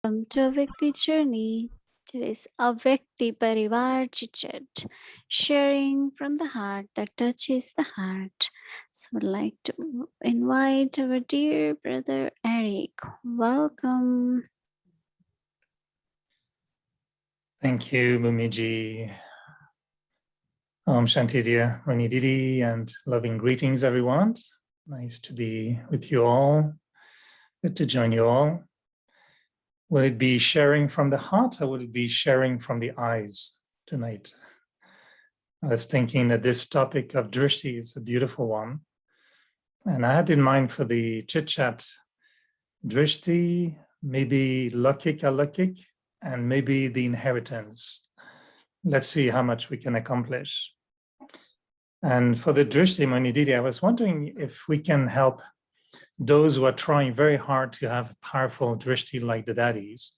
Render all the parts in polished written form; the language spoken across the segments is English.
Welcome to a Vyakti Journey. Today's a Vyakti Parivar Chitchat, sharing from the heart that touches the heart. So, I'd like to invite our dear brother Eric. Welcome. Thank you, Mumiji. Om Shanti dear, Mohini Didi, and loving greetings, everyone. Nice to be with you all. Good to join you all. Will it be sharing from the heart or will it be sharing from the eyes tonight? I was thinking that this topic of drishti is a beautiful one. And I had in mind for the chit chat, drishti, maybe lakik alakik, and maybe the inheritance. Let's see how much we can accomplish. And for the drishti, Mohini Didi, I was wondering if we can help those who are trying very hard to have powerful drishti like the daddies.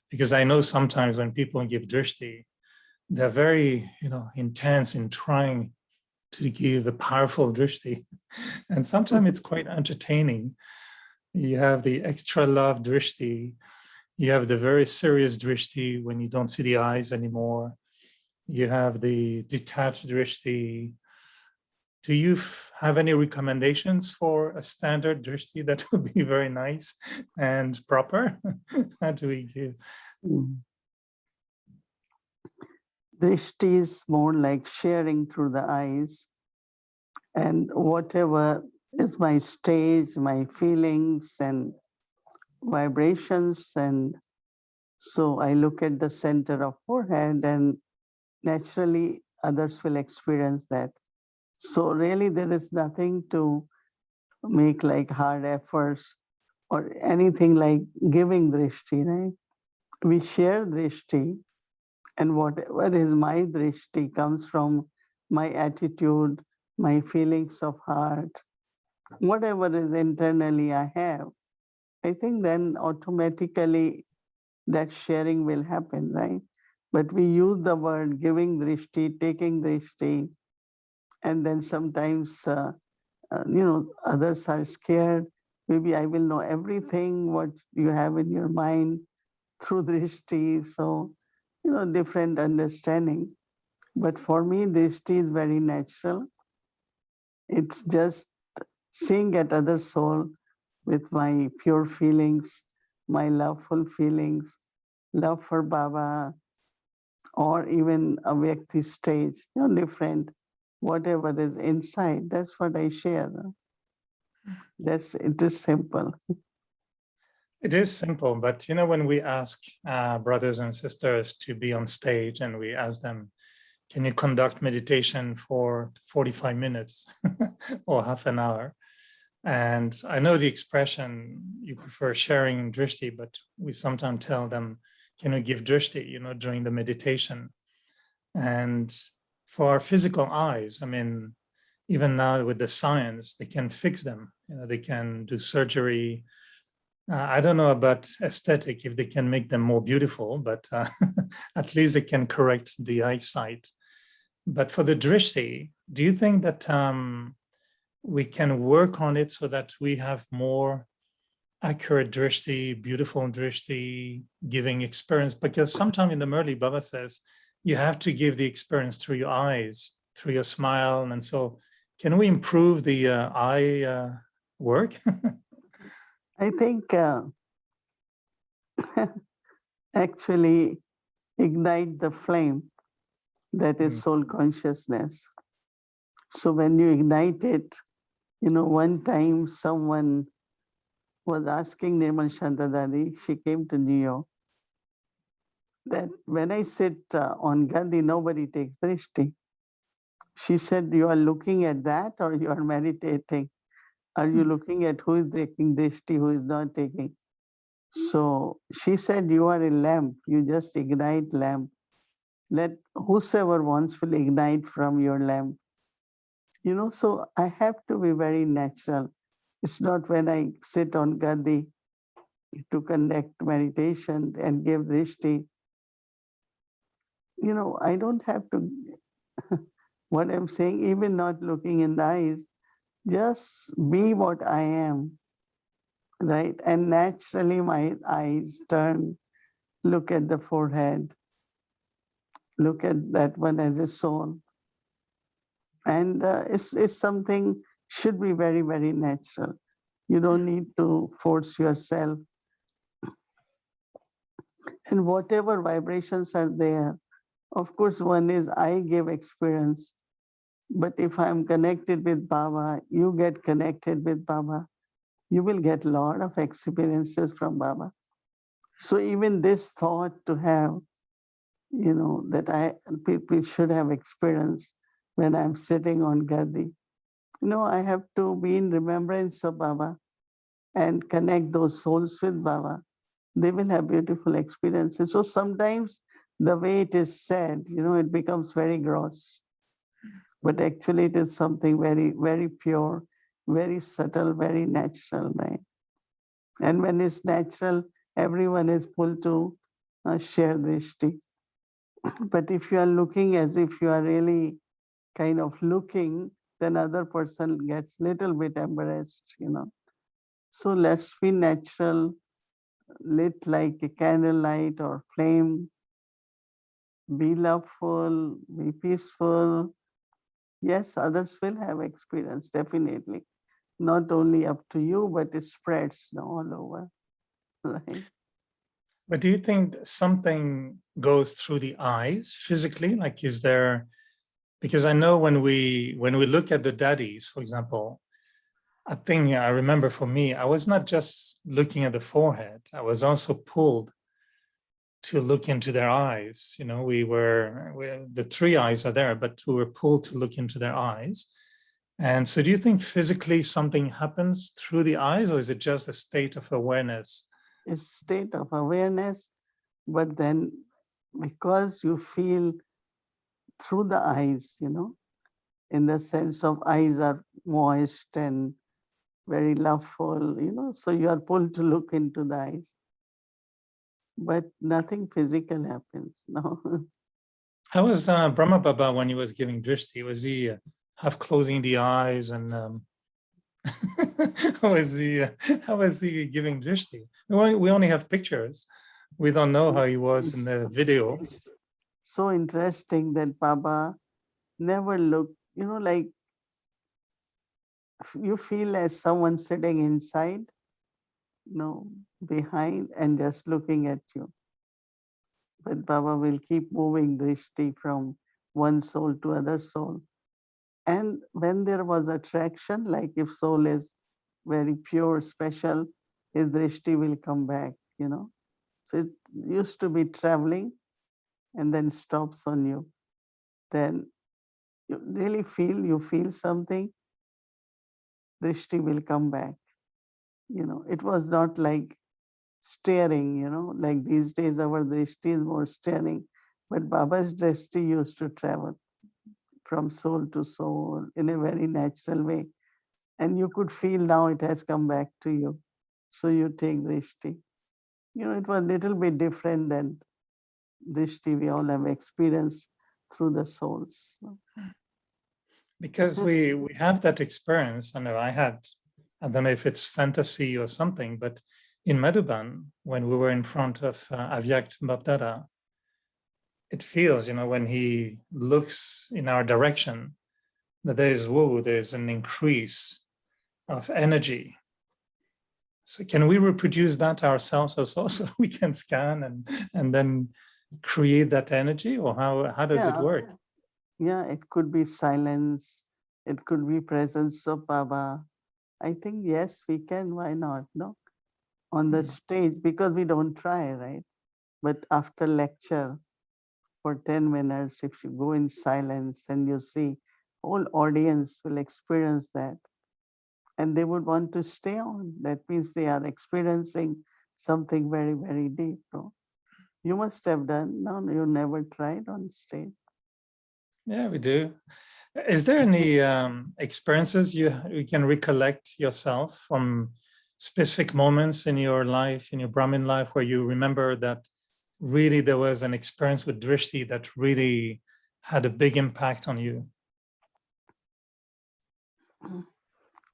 Because I know sometimes when people give drishti, they're very, intense in trying to give a powerful drishti. And sometimes it's quite entertaining. You have the extra love drishti. You have the very serious drishti when you don't see the eyes anymore. You have the detached drishti. Do you have any recommendations for a standard drishti that would be very nice and proper? How do we give? Drishti is more like sharing through the eyes, and whatever is my stage, my feelings and vibrations, and so I look at the center of forehead and naturally others will experience that. So really there is nothing to make like hard efforts or anything like giving drishti, right? We share drishti, and whatever is my drishti comes from my attitude, my feelings of heart, whatever is internally I have. I think then automatically that sharing will happen, right? But we use the word giving drishti, taking drishti, and then sometimes, others are scared. Maybe I will know everything what you have in your mind through drishti. So, different understanding. But for me, drishti is very natural. It's just seeing at other soul with my pure feelings, my loveful feelings, love for Baba, or even a Vyakti stage, different, whatever is inside, that's what I share. It is simple. It is simple, but when we ask brothers and sisters to be on stage and we ask them, can you conduct meditation for 45 minutes or half an hour? And I know the expression, you prefer sharing drishti, but we sometimes tell them, can you give drishti, during the meditation? And for our physical eyes, I mean, even now with the science, they can fix them. They can do surgery. I don't know about aesthetic, if they can make them more beautiful, but at least they can correct the eyesight. But for the drishti, do you think that we can work on it so that we have more accurate drishti, beautiful drishti, giving experience? Because sometimes in the Murli, Baba says, you have to give the experience through your eyes, through your smile. And so can we improve the eye work? I think actually ignite the flame that is soul consciousness. So when you ignite it, one time someone was asking Nirmal Shanta Dadi, she came to New York, that when I sit on Gandhi, nobody takes drishti. She said, you are looking at that or you are meditating? Are you looking at who is taking drishti, who is not taking? So she said, you are a lamp, you just ignite lamp. Let whosoever wants will ignite from your lamp. So I have to be very natural. It's not when I sit on Gandhi to conduct meditation and give drishti. I don't have to, what I'm saying, even not looking in the eyes, just be what I am. right? And naturally my eyes turn, look at the forehead, look at that one as a soul. And it's something should be very, very natural. You don't need to force yourself. And whatever vibrations are there, of course, one is I give experience. But if I'm connected with Baba, you get connected with Baba, you will get a lot of experiences from Baba. So even this thought to have, that people should have experience when I'm sitting on Gadi. I have to be in remembrance of Baba and connect those souls with Baba. They will have beautiful experiences. So sometimes the way it is said, it becomes very gross. But actually it is something very, very pure, very subtle, very natural, right? And when it's natural, everyone is pulled to share drishti. But if you are looking as if you are really kind of looking, then other person gets little bit embarrassed. So let's be natural, lit like a candlelight or flame, be loveful, be peaceful. Yes, others will have experience, definitely. Not only up to you, but it spreads all over, right? But do you think something goes through the eyes physically? Like, is there, because I know when we look at the daddies, for example, I think I remember for me, I was not just looking at the forehead, I was also pulled to look into their eyes. The three eyes are there, but we were pulled to look into their eyes. And so do you think physically something happens through the eyes, or is it just a state of awareness? A state of awareness, but then because you feel through the eyes, in the sense of eyes are moist and very loveful, so you are pulled to look into the eyes. But nothing physical happens, no. How was Brahma Baba when he was giving drishti? Was he half closing the eyes and how was he giving drishti? We only have pictures. We don't know how he was in the video. It's so interesting that Baba never looked, like you feel as someone sitting inside, behind and just looking at you. But Baba will keep moving drishti from one soul to other soul. And when there was attraction, like if soul is very pure, special, his drishti will come back. So it used to be traveling and then stops on you. Then you really you feel something, drishti will come back. It was not like staring, like these days our drishti is more staring, but Baba's drishti used to travel from soul to soul in a very natural way. And you could feel now it has come back to you. So you take drishti. It was a little bit different than drishti we all have experienced through the souls. Because we have that experience. I know I don't know if it's fantasy or something, but in Madhuban, when we were in front of Avyakt Bapdada, it feels, when he looks in our direction, that there's an increase of energy. So can we reproduce that ourselves also, so we can scan and then create that energy, or how does it work? Yeah, it could be silence, it could be presence of Baba. I think yes, we can. Why not? No, on the stage, because we don't try, right? But after lecture for 10 minutes, if you go in silence and you see, whole audience will experience that, and they would want to stay on. That means they are experiencing something very, very deep. No? You must have done. No, you never tried on stage. Yeah, we do. Is there any experiences you can recollect yourself from specific moments in your life, in your Brahmin life, where you remember that really there was an experience with drishti that really had a big impact on you?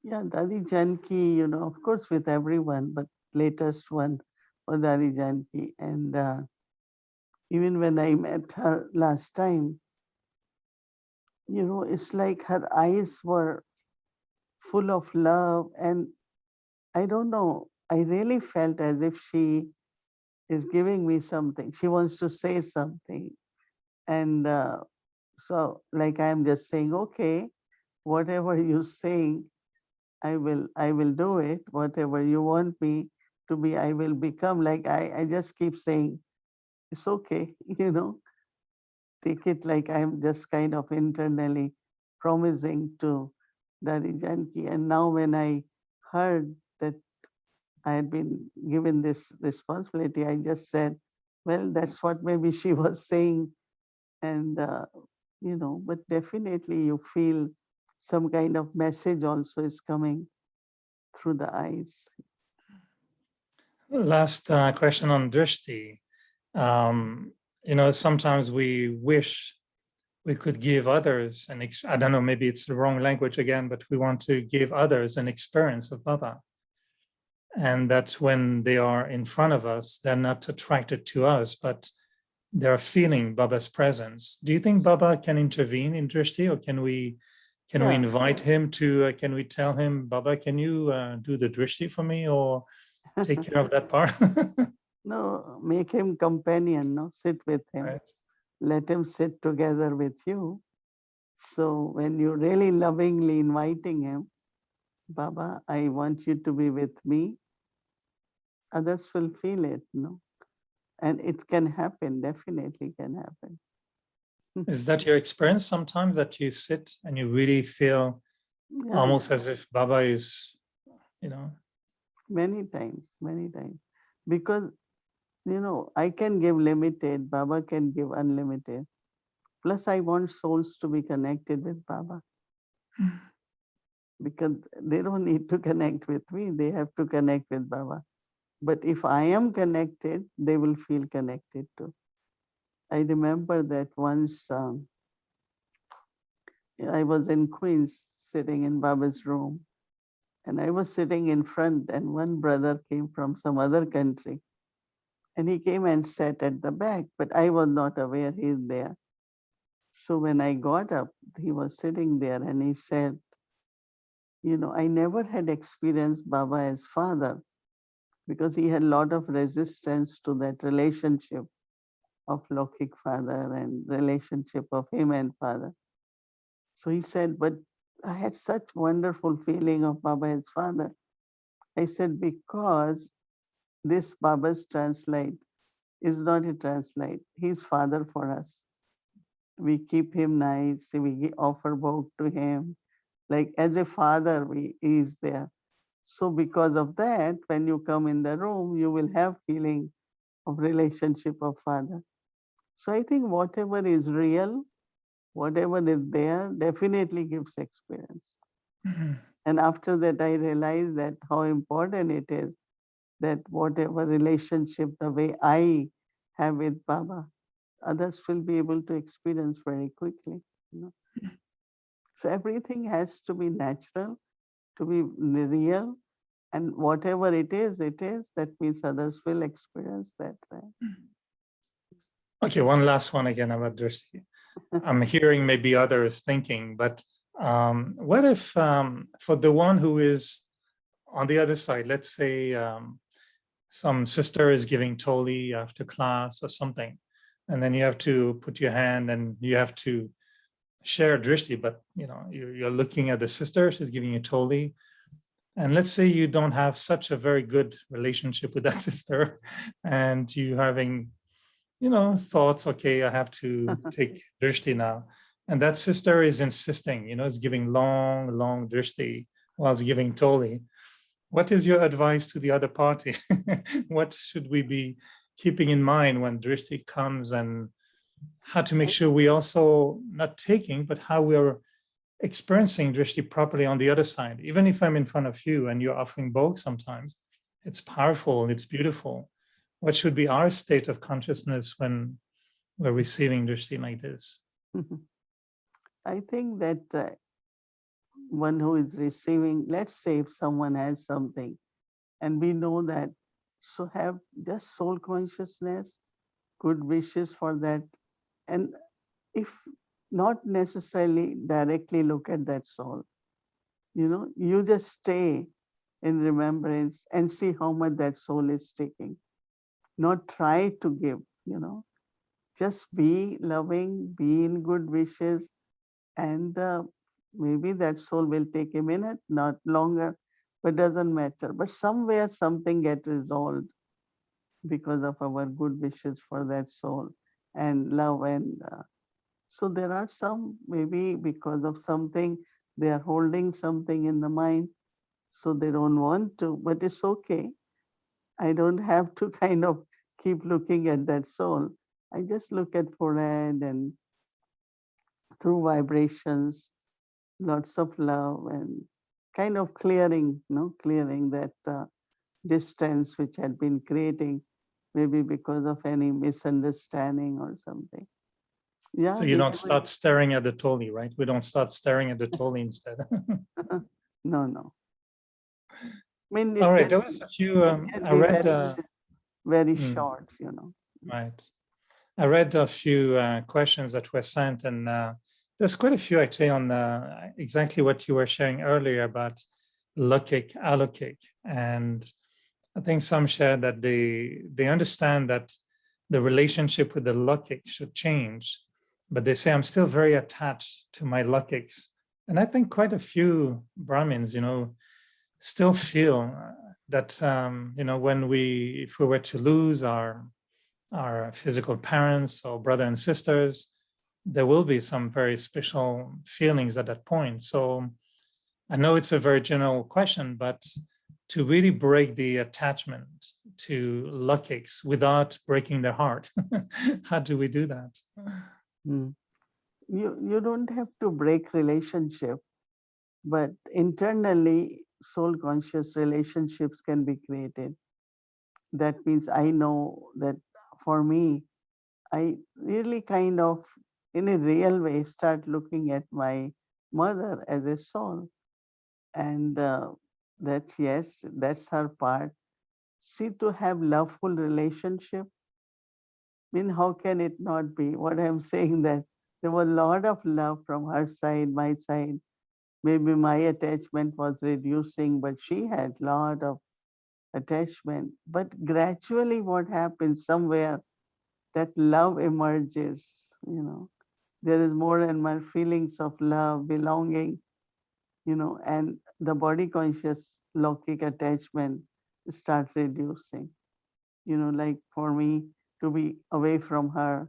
Yeah, Dadi Janki, of course with everyone, but latest one for Dadi Janki. And even when I met her last time, it's like her eyes were full of love. And I don't know, I really felt as if she is giving me something. She wants to say something. And so, like, I'm just saying, okay, whatever you're saying, I will do it. Whatever you want me to be, I will become. Like, I just keep saying, it's okay, take it like I'm just kind of internally promising to Dadi Janki. And now when I heard that I had been given this responsibility, I just said, well, that's what maybe she was saying. And, but definitely you feel some kind of message also is coming through the eyes. Last question on drishti. Sometimes we wish we could give others I don't know, maybe it's the wrong language again, but we want to give others an experience of Baba. And that when they are in front of us, they're not attracted to us, but they're feeling Baba's presence. Do you think Baba can intervene in drishti, or can we Yeah. invite him to, can we tell him, Baba, can you do the drishti for me, or take care of that part? No, make him companion, no? Sit with him. Right. Let him sit together with you. So when you're really lovingly inviting him, Baba, I want you to be with me, others will feel it, no? And it can happen, definitely can happen. Is that your experience sometimes, that you sit and you really feel almost as if Baba is, Many times, because I can give limited, Baba can give unlimited. Plus, I want souls to be connected with Baba because they don't need to connect with me, they have to connect with Baba. But if I am connected, they will feel connected too. I remember that once I was in Queens sitting in Baba's room, and I was sitting in front, and one brother came from some other country. And he came and sat at the back, but I was not aware he's there. So when I got up, he was sitting there and he said, I never had experienced Baba as father because he had a lot of resistance to that relationship of Lokik father and relationship of him and father. So he said, but I had such wonderful feeling of Baba as father. I said, because this Baba's translate is not a translate. He's father for us. We keep him nice. We offer bhog to him. Like as a father, he is there. So because of that, when you come in the room, you will have feeling of relationship of father. So I think whatever is real, whatever is there, definitely gives experience. And after that, I realized that how important it is that whatever relationship, the way I have with Baba, others will be able to experience very quickly. So everything has to be natural, to be real, and whatever it is, that means others will experience that. Right? Okay, one last one again about drishti. I'm hearing maybe others thinking, but what if for the one who is on the other side, let's say some sister is giving toli after class or something, and then you have to put your hand and you have to share drishti, but you're looking at the sister, she's giving you toli, and let's say you don't have such a very good relationship with that sister, and you having thoughts, okay, I have to take drishti now. And that sister is insisting, is giving long drishti while it's giving toli. What is your advice to the other party? What should we be keeping in mind when drishti comes, and how to make sure we also not taking, but how we're experiencing drishti properly on the other side? Even if I'm in front of you and you're offering both, sometimes it's powerful and it's beautiful. What should be our state of consciousness when we're receiving drishti like this? I think that one who is receiving. Let's say if someone has something and we know that, so have just soul consciousness, good wishes for that. And if not necessarily directly look at that soul, you just stay in remembrance and see how much that soul is taking. Not try to give, just be loving, be in good wishes, and maybe that soul will take a minute, not longer, but doesn't matter. But somewhere something get resolved because of our good wishes for that soul and love. And so there are some, maybe because of something, they are holding something in the mind, so they don't want to, but it's okay. I don't have to kind of keep looking at that soul. I just look at forehead and through vibrations, lots of love and kind of clearing, clearing that distance which had been creating, maybe because of any misunderstanding or something. Yeah, So you don't start staring at the Toli, right? We don't start staring at the Toli instead. no, no. I mean, All it right, can, there was a few. it can I be read. very Hmm, short, right. I read a few questions that were sent, and there's quite a few actually on exactly what you were sharing earlier about Lukik, Alukik, and I think some share that they understand that the relationship with the Lukik should change, but they say I'm still very attached to my Lukiks, and I think quite a few Brahmins, still feel that when if we were to lose our physical parents or brother and sisters, there will be some very special feelings at that point. So I know it's a very general question, but to really break the attachment to Luckies without breaking their heart, how do we do that? Mm. You don't have to break relationship, but internally soul conscious relationships can be created. That means I know that for me, I really kind of, in a real way, start looking at my mother as a soul. And that, yes, that's her part. See, to have loveful relationship, mean, how can it not be? What I'm saying that there was a lot of love from her side, my side. Maybe my attachment was reducing, but she had a lot of attachment. But gradually what happens somewhere, that love emerges, there is more and more feelings of love, belonging, and the body conscious lokic attachment start reducing, like for me to be away from her.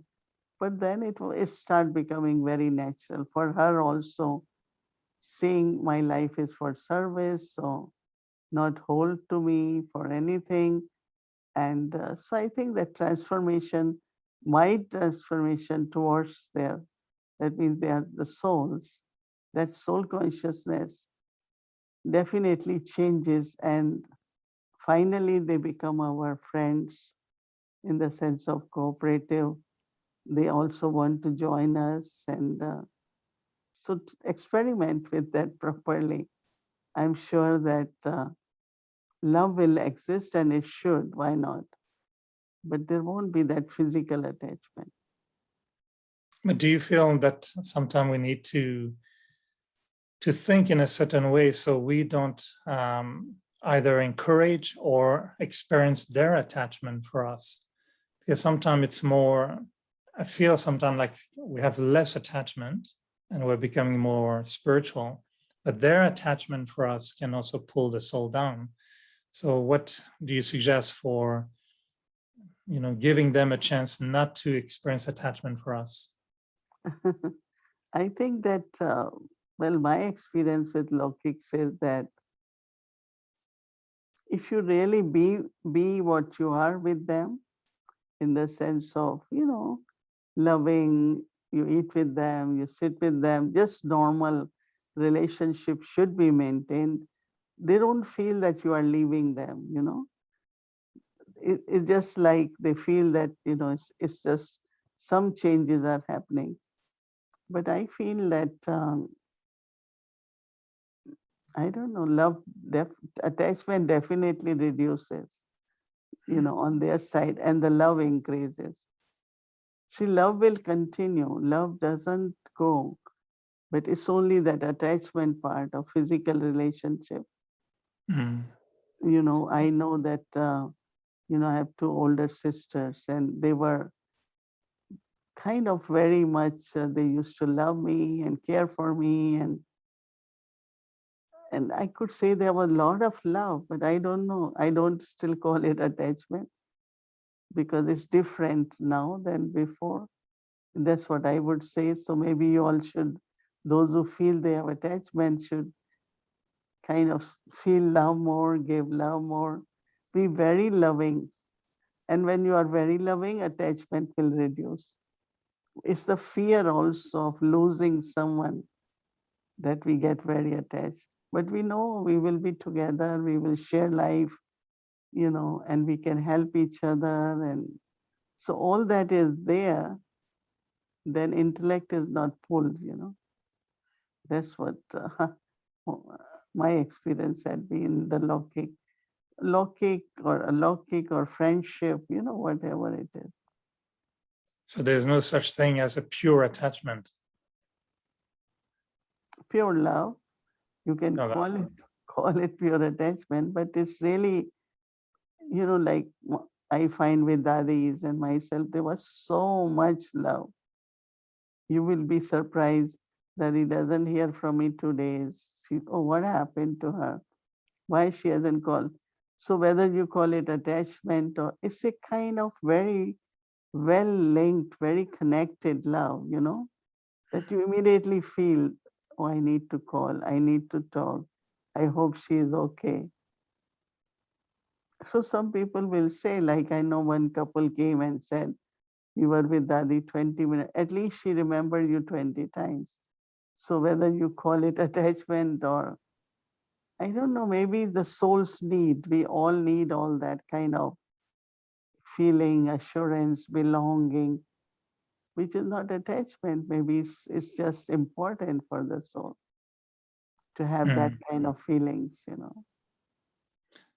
But then it start becoming very natural for her also, seeing my life is for service, so not hold to me for anything. And so I think that transformation, my transformation towards there, that means they are the souls, that soul consciousness definitely changes. And finally, they become our friends in the sense of cooperative. They also want to join us. And so experiment with that properly. I'm sure that love will exist and it should. Why not? But there won't be that physical attachment. But do you feel that sometimes we need to think in a certain way so we don't either encourage or experience their attachment for us? Because sometimes it's more, I feel sometimes like we have less attachment and we're becoming more spiritual, but their attachment for us can also pull the soul down. So what do you suggest for giving them a chance not to experience attachment for us? I think that, well, my experience with Lokik says that if you really be what you are with them, in the sense of, loving, you eat with them, you sit with them, just normal relationship should be maintained. They don't feel that you are leaving them. It's just like they feel that, it's just some changes are happening. But I feel that I don't know, attachment definitely reduces, on their side, and the love increases. See, love will continue. Love doesn't go, but it's only that attachment part of physical relationship. Mm. I know that, I have two older sisters, and they were kind of very much, they used to love me and care for me. And I could say there was a lot of love, but I don't know. I don't still call it attachment because it's different now than before. That's what I would say. So maybe you all should, those who feel they have attachment should kind of feel love more, give love more, be very loving. And when you are very loving, attachment will reduce. It's the fear also of losing someone that we get very attached. But we know we will be together, we will share life, and we can help each other. And so all that is there, then intellect is not pulled. That's what my experience had been the lockic or friendship, whatever it is. So there's no such thing as a pure attachment. Pure love, you can No, call it pure attachment, but it's really, like I find with daddies and myself, there was so much love. You will be surprised that he doesn't hear from me 2 days. Oh, what happened to her? Why she hasn't called? So whether you call it attachment or it's a kind of very well linked, very connected love, that you immediately feel, oh, I need to call, I need to talk. I hope she is okay. So some people will say, like I know one couple came and said, you were with Dadi 20 minutes. At least she remembered you 20 times. So whether you call it attachment or I don't know, maybe the soul's need. We all need all that kind of feeling, assurance, belonging, which is not attachment. Maybe it's just important for the soul to have that kind of feelings.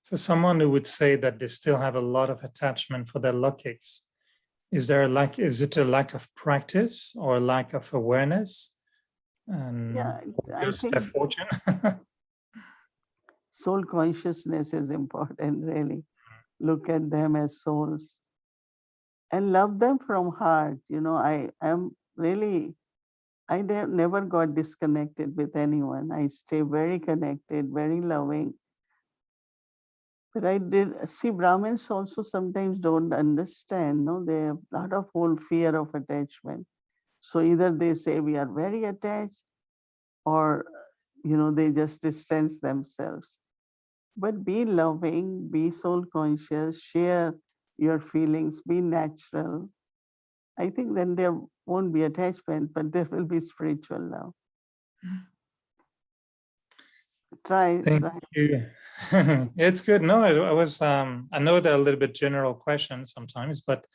So someone who would say that they still have a lot of attachment for their lockics, is it a lack of practice or a lack of awareness? And Yeah, I just their think fortune? soul consciousness is important, really. Look at them as souls and love them from heart. I am really, never got disconnected with anyone. I stay very connected, very loving. But I did see Brahmins also sometimes don't understand. No, they have a lot of whole fear of attachment. So either they say we are very attached, or they just distance themselves. But be loving, be soul conscious, share your feelings, be natural. I think then there won't be attachment, but there will be spiritual love. Try. Thank you. It's good. No, I know they're a little bit general questions sometimes, but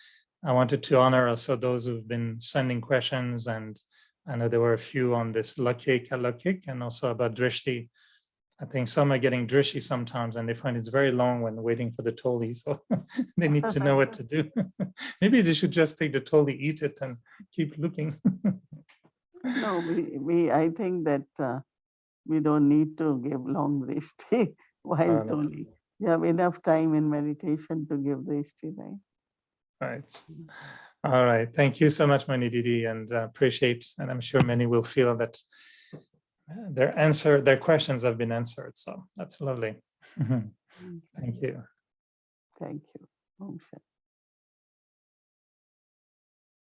I wanted to honor also those who've been sending questions. And I know there were a few on this lakik, and also about drishti. I think some are getting drishti sometimes and they find it's very long when waiting for the toli. So they need to know what to do. Maybe they should just take the toli, eat it, and keep looking. No, I think that we don't need to give long drishti while No. toli. You have enough time in meditation to give drishti, right? Right. All right. Thank you so much, Mohini Didi, and appreciate, and I'm sure many will feel that their questions have been answered. So that's lovely. Thank you. Thank you. Om Shanti.